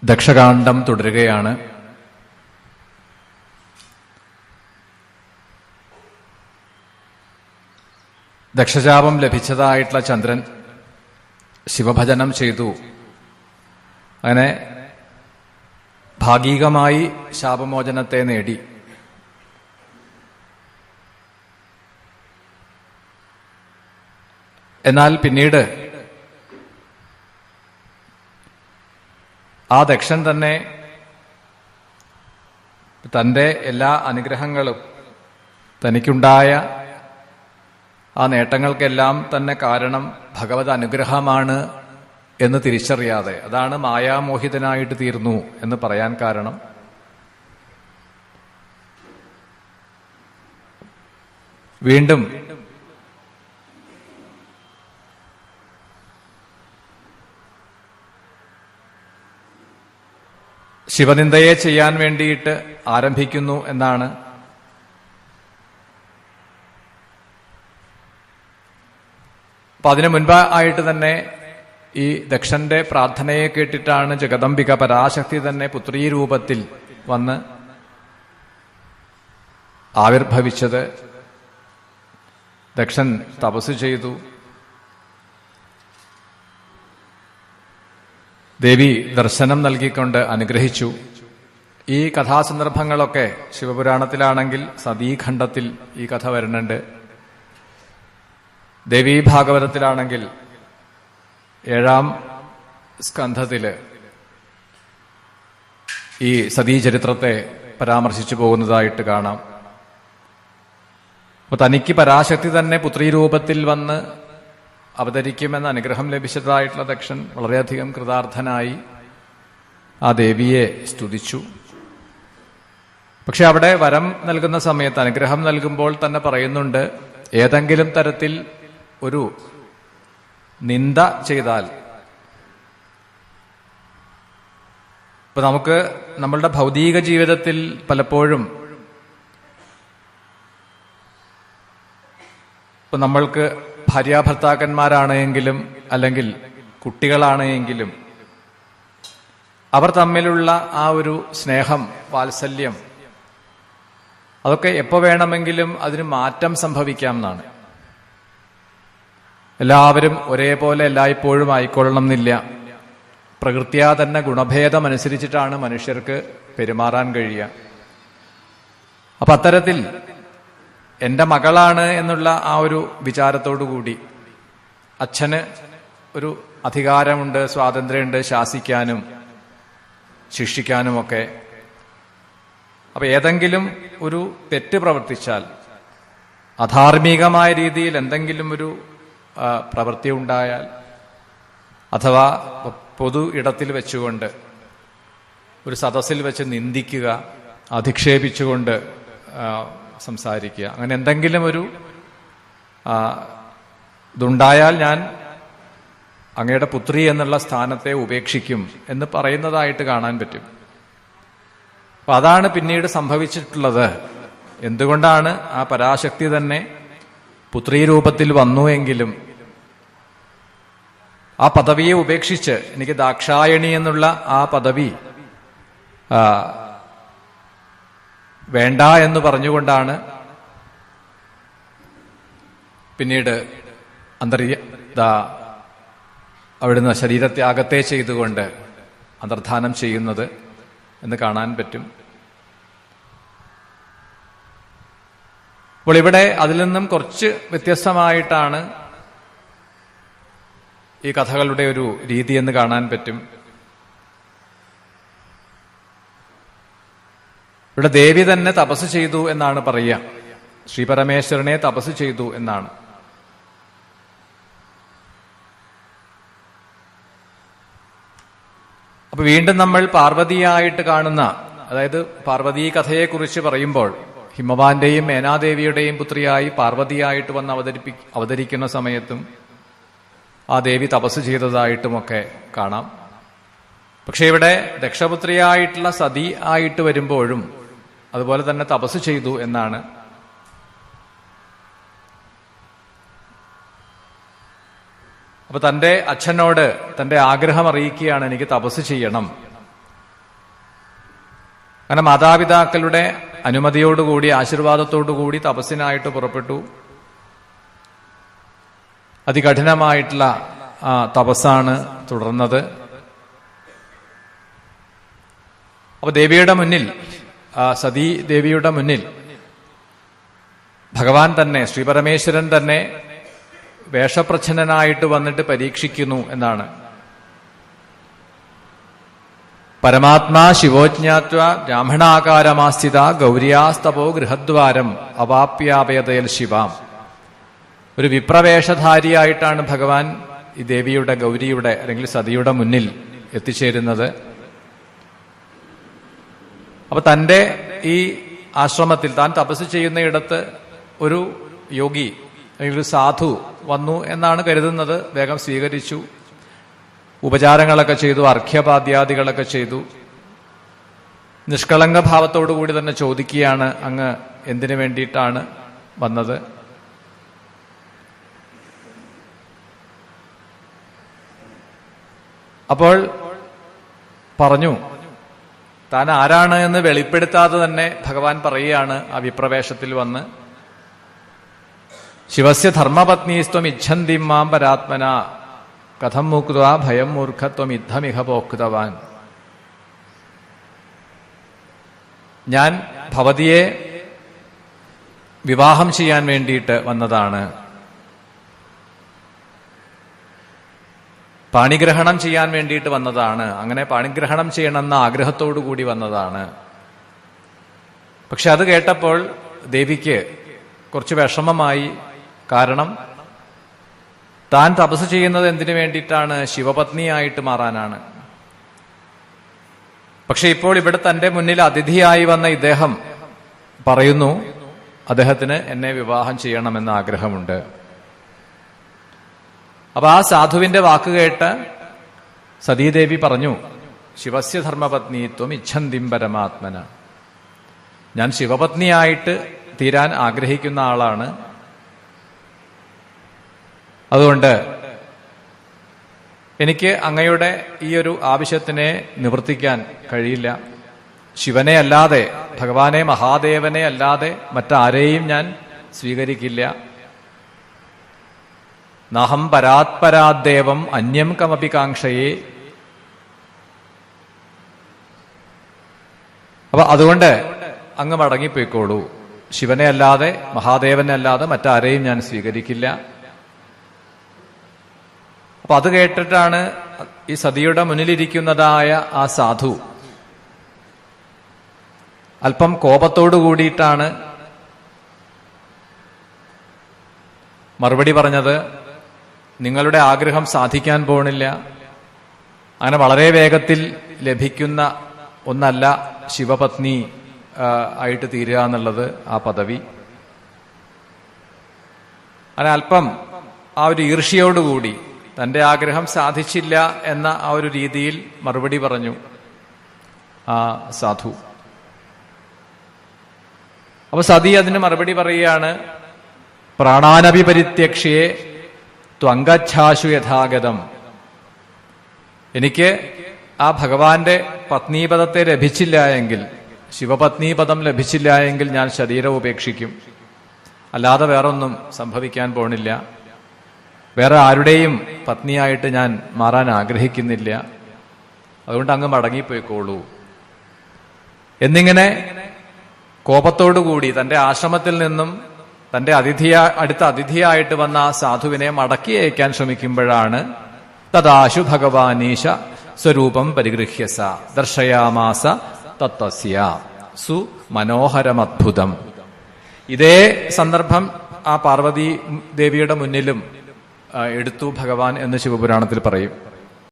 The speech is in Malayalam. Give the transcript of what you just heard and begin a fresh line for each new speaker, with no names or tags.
ദക്ഷകാണ്ഡം തുടരുകയാണ്. ദക്ഷശാപം ലഭിച്ചതായിട്ടുള്ള ചന്ദ്രൻ ശിവഭജനം ചെയ്തു. അങ്ങനെ ഭാഗികമായി ശാപമോചനത്തെ നേടി. എന്നാൽ പിന്നീട് ആ ദക്ഷൻ തന്നെ തന്റെ എല്ലാ അനുഗ്രഹങ്ങളും തനിക്കുണ്ടായ ആ നേട്ടങ്ങൾക്കെല്ലാം തന്നെ കാരണം ഭഗവത് അനുഗ്രഹമാണ് എന്ന് തിരിച്ചറിയാതെ, അതാണ് മായാമോഹിതനായിട്ട് തീർന്നു എന്ന് പറയാൻ കാരണം, വീണ്ടും ശിവനിന്ദയെ ചെയ്യാൻ വേണ്ടിയിട്ട് ആരംഭിക്കുന്നു എന്നാണ്. അപ്പൊ അതിനു മുൻപായിട്ട് തന്നെ ഈ ദക്ഷന്റെ പ്രാർത്ഥനയെ കേട്ടിട്ടാണ് ജഗദംബിക പരാശക്തി തന്നെ പുത്രീ രൂപത്തിൽ വന്ന് ആവിർഭവിച്ചത്. ദക്ഷൻ തപസ് ചെയ്തു. ദേവി ദർശനം നൽകിക്കൊണ്ട് അനുഗ്രഹിച്ചു. ഈ കഥാസന്ദർഭങ്ങളൊക്കെ ശിവപുരാണത്തിലാണെങ്കിൽ സതീഖണ്ഡത്തിൽ ഈ കഥ വരുന്നുണ്ട്. ദേവീഭാഗവതത്തിലാണെങ്കിൽ 7-ാം സ്കന്ധത്തില് ഈ സതീചരിത്രത്തെ പരാമർശിച്ചു പോകുന്നതായിട്ട് കാണാം. അപ്പൊ തനിക്ക് പരാശക്തി തന്നെ പുത്രീരൂപത്തിൽ വന്ന് അവതരിക്കുമെന്ന അനുഗ്രഹം ലഭിച്ചതായിട്ടുള്ള ദക്ഷൻ വളരെയധികം കൃതാർത്ഥനായി ആ ദേവിയെ സ്തുതിച്ചു. പക്ഷെ അവിടെ വരം നൽകുന്ന സമയത്ത്, അനുഗ്രഹം നൽകുമ്പോൾ തന്നെ പറയുന്നുണ്ട്, ഏതെങ്കിലും തരത്തിൽ ഒരു നിന്ദ ചെയ്താൽ, ഇപ്പൊ നമുക്ക് നമ്മളുടെ ഭൗതിക ജീവിതത്തിൽ പലപ്പോഴും ഇപ്പൊ നമ്മൾക്ക് ഭാര്യാഭർത്താക്കന്മാരാണെങ്കിലും അല്ലെങ്കിൽ കുട്ടികളാണെങ്കിലും അവർ തമ്മിലുള്ള ആ ഒരു സ്നേഹം, വാത്സല്യം, അതൊക്കെ എപ്പോ വേണമെങ്കിലും അതിന് മാറ്റം സംഭവിക്കാം എന്നാണ്. എല്ലാവരും ഒരേപോലെ എല്ലായ്പ്പോഴും ആയിക്കൊള്ളണം എന്നില്ല. പ്രകൃത്യാ തന്നെ ഗുണഭേദം അനുസരിച്ചിട്ടാണ് മനുഷ്യർക്ക് പെരുമാറാൻ കഴിയുക. അപ്പൊ അത്തരത്തിൽ എന്റെ മകളാണ് എന്നുള്ള ആ ഒരു വിചാരത്തോടുകൂടി അച്ഛന് ഒരു അധികാരമുണ്ട്, സ്വാതന്ത്ര്യമുണ്ട് ശാസിക്കാനും ശിക്ഷിക്കാനുമൊക്കെ. അപ്പൊ ഏതെങ്കിലും ഒരു തെറ്റ് പ്രവർത്തിച്ചാൽ, അധാർമികമായ രീതിയിൽ എന്തെങ്കിലും ഒരു പ്രവൃത്തി ഉണ്ടായാൽ, അഥവാ പൊതു ഇടത്തിൽ വെച്ചുകൊണ്ട് ഒരു സദസ്സിൽ വെച്ച് നിന്ദിക്കുക, അധിക്ഷേപിച്ചുകൊണ്ട് സംസാരിക്കുക, അങ്ങനെ എന്തെങ്കിലും ഒരു ഇതുണ്ടായാൽ ഞാൻ അങ്ങയുടെ പുത്രി എന്നുള്ള സ്ഥാനത്തെ ഉപേക്ഷിക്കും എന്ന് പറയുന്നതായിട്ട് കാണാൻ പറ്റും. അപ്പൊ അതാണ് പിന്നീട് സംഭവിച്ചിട്ടുള്ളത്. എന്തുകൊണ്ടാണ് ആ പരാശക്തി തന്നെ പുത്രീ രൂപത്തിൽ വന്നു എങ്കിലും ആ പദവിയെ ഉപേക്ഷിച്ച് എനിക്ക് ദാക്ഷായണി എന്നുള്ള ആ പദവി വേണ്ട എന്ന് പറഞ്ഞുകൊണ്ടാണ് പിന്നീട് അവിടുന്ന് ശരീരത്യാഗത്തെ ചെയ്തുകൊണ്ട് അന്തർധാനം ചെയ്യുന്നത് എന്ന് കാണാൻ പറ്റും. അപ്പോൾ ഇവിടെ അതിൽ നിന്നും കുറച്ച് വ്യത്യസ്തമായിട്ടാണ് ഈ കഥകളുടെ ഒരു രീതി എന്ന് കാണാൻ പറ്റും. ഇവിടെ ദേവി തന്നെ തപസ് ചെയ്തു എന്നാണ് പറയുക. ശ്രീപരമേശ്വരനെ തപസ് ചെയ്തു എന്നാണ്. അപ്പൊ വീണ്ടും നമ്മൾ പാർവതിയായിട്ട് കാണുന്ന, അതായത് പാർവതീ കഥയെക്കുറിച്ച് പറയുമ്പോൾ ഹിമവാന്റെയും മേനാദേവിയുടെയും പുത്രിയായി പാർവതിയായിട്ട് വന്ന് അവതരിക്കുന്ന സമയത്തും ആ ദേവി തപസ് ചെയ്തതായിട്ടുമൊക്കെ കാണാം. പക്ഷെ ഇവിടെ ദക്ഷപുത്രിയായിട്ടുള്ള സതി ആയിട്ട് വരുമ്പോഴും അതുപോലെ തന്നെ തപസ് ചെയ്തു എന്നാണ്. അപ്പൊ തന്റെ അച്ഛനോട് തന്റെ ആഗ്രഹം അറിയിക്കുകയാണ്, എനിക്ക് തപസ് ചെയ്യണം അങ്ങനെ മാതാപിതാക്കളുടെ അനുമതിയോടുകൂടി ആശീർവാദത്തോടുകൂടി തപസ്സിനായിട്ട് പുറപ്പെട്ടു. അതികഠിനമായിട്ടുള്ള തപസ്സാണ് തുടർന്നത്. അപ്പൊ ദേവിയുടെ മുന്നിൽ, സതീ ദേവിയുടെ മുന്നിൽ ഭഗവാൻ തന്നെ, ശ്രീപരമേശ്വരൻ തന്നെ വേഷപ്രച്ഛന്നനായിട്ട് വന്നിട്ട് പരീക്ഷിക്കുന്നു എന്നാണ്. പരമാത്മാ ശിവോജ്ഞാത്വ ബ്രാഹ്മണാകാരമാസ്ഥിത ഗൗര്യാസ്തപോ ഗൃഹദ്വാരം അവാപ്യാപയതയൽ ശിവാം. ഒരു വിപ്രവേഷധാരിയായിട്ടാണ് ഭഗവാൻ ഈ ദേവിയുടെ, ഗൗരിയുടെ അല്ലെങ്കിൽ സതിയുടെ മുന്നിൽ എത്തിച്ചേരുന്നത്. അപ്പൊ തന്റെ ഈ ആശ്രമത്തിൽ താൻ തപസ് ചെയ്യുന്നയിടത്ത് ഒരു യോഗി അല്ലെങ്കിൽ ഒരു സാധു വന്നു എന്നാണ് കരുതുന്നത്. വേഗം സ്വീകരിച്ചു, ഉപചാരങ്ങളൊക്കെ ചെയ്തു, അർഘ്യപാദ്യാദികളൊക്കെ ചെയ്തു. നിഷ്കളങ്ക ഭാവത്തോടുകൂടി തന്നെ ചോദിക്കുകയാണ്, അങ്ങ് എന്തിനു വേണ്ടിയിട്ടാണ് വന്നത്? അപ്പോൾ പറഞ്ഞു, താൻ ആരാണ് എന്ന് വെളിപ്പെടുത്താതെ തന്നെ ഭഗവാൻ പറയുകയാണ് ആ വിപ്രവേശത്തിൽ വന്ന്, ശിവസ്യ ധർമ്മപത്നീസ്ത്വം ഇച്ഛന്തിം മാം പരാത്മന കഥം മുക്ത ഭയം മൂർഖത്വം യുദ്ധമിഹ പോക്തവാൻ. ഞാൻ ഭവതിയെ വിവാഹം ചെയ്യാൻ വേണ്ടിയിട്ട് വന്നതാണ്, പാണിഗ്രഹണം ചെയ്യാൻ വേണ്ടിയിട്ട് വന്നതാണ്, അങ്ങനെ പാണിഗ്രഹണം ചെയ്യണമെന്ന ആഗ്രഹത്തോടു കൂടി വന്നതാണ്. പക്ഷെ അത് കേട്ടപ്പോൾ ദേവിക്ക് കുറച്ച് വിഷമമായി. കാരണം താൻ തപസ് ചെയ്യുന്നത് എന്തിനു വേണ്ടിയിട്ടാണ്? ശിവപത്നിയായിട്ട് മാറാനാണ്. പക്ഷെ ഇപ്പോൾ ഇവിടെ തന്റെ മുന്നിൽ അതിഥിയായി വന്ന ഇദ്ദേഹം പറയുന്നു, അദ്ദേഹത്തിന് എന്നെ വിവാഹം ചെയ്യണമെന്ന ആഗ്രഹമുണ്ട്. അപ്പൊ ആ സാധുവിന്റെ വാക്ക് കേട്ട് സതീദേവി പറഞ്ഞു, ശിവസ്യ ധർമ്മപത്നിത്വം ഇച്ഛന്തിം പരമാത്മന. ഞാൻ ശിവപത്നിയായിട്ട് തീരാൻ ആഗ്രഹിക്കുന്ന ആളാണ്. അതുകൊണ്ട് എനിക്ക് അങ്ങയുടെ ഈ ഒരു ആവശ്യത്തിനെ നിവർത്തിക്കാൻ കഴിയില്ല. ശിവനെ അല്ലാതെ, ഭഗവാനെ മഹാദേവനെ അല്ലാതെ മറ്റാരെയും ഞാൻ സ്വീകരിക്കില്ല. നഹം പരാത്പരാദ്ദേവം അന്യം കമപി കാംക്ഷയെ. അപ്പൊ അതുകൊണ്ട് അങ്ങ് മടങ്ങിപ്പോയിക്കോളൂ. ശിവനെ അല്ലാതെ, മഹാദേവനെ അല്ലാതെ മറ്റാരെയും ഞാൻ സ്വീകരിക്കില്ല. അപ്പൊ അത് കേട്ടിട്ടാണ് ഈ സതിയുടെ മുന്നിലിരിക്കുന്നതായ ആ സാധു അല്പം കോപത്തോടു കൂടിയിട്ടാണ് മറുപടി പറഞ്ഞത്. നിങ്ങളുടെ ആഗ്രഹം സാധിക്കാൻ പോണില്ല. അങ്ങനെ വളരെ വേഗത്തിൽ ലഭിക്കുന്ന ഒന്നല്ല ശിവപത്നി ആയിട്ട് തീരുക എന്നുള്ളത്, ആ പദവി. അങ്ങനെ അല്പം ആ ഒരു ഈർഷ്യയോടുകൂടി തന്റെ ആഗ്രഹം സാധിച്ചില്ല എന്ന ആ ഒരു രീതിയിൽ മറുപടി പറഞ്ഞു ആ സാധു. അപ്പൊ സതി അതിന് മറുപടി പറയുകയാണ്, പ്രാണാനപി പരിത്യക്ഷ്യേ ത്വങ്കച്ഛാശു യഥാഗതം. എനിക്ക് ആ ഭഗവാന്റെ പത്നീപദത്തെ ലഭിച്ചില്ല എങ്കിൽ, ശിവപത്നീപദം ലഭിച്ചില്ല എങ്കിൽ ഞാൻ ശരീരം ഉപേക്ഷിക്കും. അല്ലാതെ വേറൊന്നും സംഭവിക്കാൻ പോണില്ല. വേറെ ആരുടെയും പത്നിയായിട്ട് ഞാൻ മാറാൻ ആഗ്രഹിക്കുന്നില്ല. അതുകൊണ്ട് അങ്ങ് മടങ്ങിപ്പോയിക്കോളൂ എന്നിങ്ങനെ കോപത്തോടുകൂടി തന്റെ ആശ്രമത്തിൽ നിന്നും തന്റെ അടുത്ത അതിഥിയായിട്ട് വന്ന ആ സാധുവിനെ മടക്കി അയക്കാൻ ശ്രമിക്കുമ്പോഴാണ് തദാശു ഭഗവാനീശ സ്വരൂപം പരിഗൃഹ്യസ ദർശയാമാസ തത്വസ്യ സു മനോഹരമദ്ഭുതം. ഇതേ സന്ദർഭം ആ പാർവതി ദേവിയുടെ മുന്നിലും എടുത്തു ഭഗവാൻ എന്ന് ശിവപുരാണത്തിൽ പറയും.